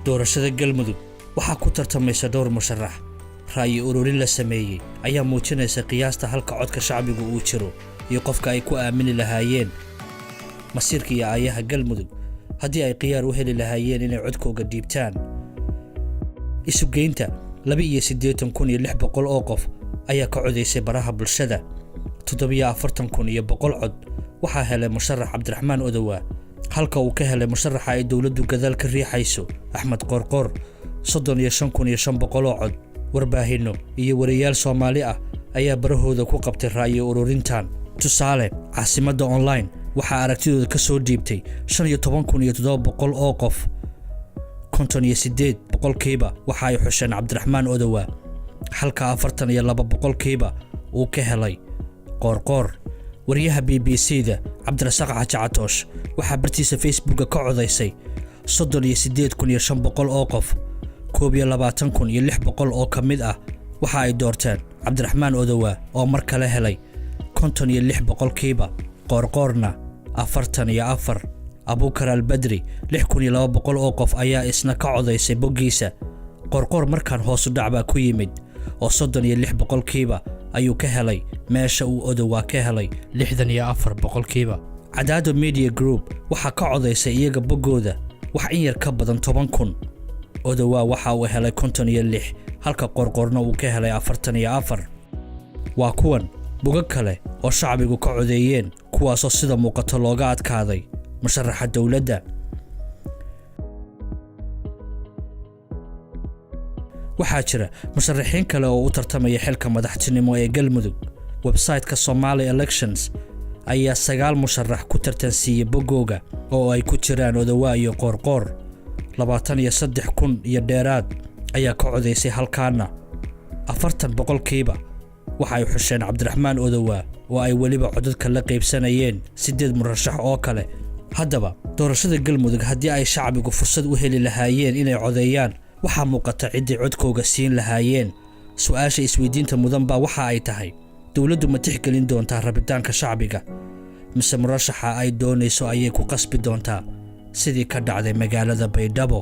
doorashada galmudug waxaa ku tartamaysa dhowr musharax ra'yi ururin la sameeyay ayaa muujinaysa qiyaasta halka codka shacbigu uu jiro iyo qofka ay ku aamini lahaayeen masiirka iyo aayaha galmudug haddii ay qiyaar u heli lahaayeen inay codkooga dhiibtaan. isugeynta 82,600 oo qof ayaa ka codaysay baraha bulshada. 47,100 cod waxaa helay musharax Cabdiraxmaan Odowa halka uu ka helay musharaxa ay dawladdu gadaal ka riixayso Axmed Qorqor 35,500 cod. warbaahinno iyo wariyaal Soomaali ah ayaa barahooda ku qabtay ra'yi ururintan. tusaale caasimadda online waxaa aragtidooda ka soo dhiibtay 15,700 oo qof. 58% waxa ay xusheen Cabdiraxmaan Odowa halka 42% uu ka helay Qorqor. wariyaha BBC-da Cabdirasaq Xajacatoosh waxaa bartiisa Facebook ka codaysay 38,500 oo qof. 22,600 oo ka mid ah waxa ay doorteen Cabdiraxmaan Odowa oo mar kale helay 56%. Qorqorna 44. Abuukar Albadri 6,200 oo qof ayaa isna ka codaysay boggiisa. Qorqor markaan hoos u dhac baa ku yimid oo 36% ayuu ka helay meesha uu Odowa ka helay 64%. Cadaado Media Group waxaa ka codaysay iyaga boggooda wax in yar ka badan 10,000. Odowa waxa uu helay 56 halka Qorqorna uu ka helay 44. waa kuwan bogag kale oo shacbigu ka codeeyeen kuwaasoo sida muuqato looga adkaaday musharaxa dawladda. waxaa jira musharaxiin kale oo u tartamaya xilka madaxtinimo ee galmudug. website-ka Somali Elections ayaa 9 musharax ku tartansiiyay boggooga oo ay ku jiraan Odowa iyo Qorqor. 23,000 iyo dheeraad ayaa ka codaysay halkaana 40% waxa ay xusheen Cabdiraxmaan Odowa oo ay waliba codadka la qaybsanayeen 8 murashax oo kale. haddaba doorashada galmudug haddii ay shacbigu fursad u heli lahaayeen inay codeeyaan waxaa muuqata ciddii codkooga siin lahaayeen. su'aasha isweydiinta mudan baa waxa ay tahay dawladdu ma tixgelin doontaa rabitaanka shacbiga mise murashaxa ay doonayso ayay ku qasbi doontaa sidii ka dhacday magaalada Baydhabo.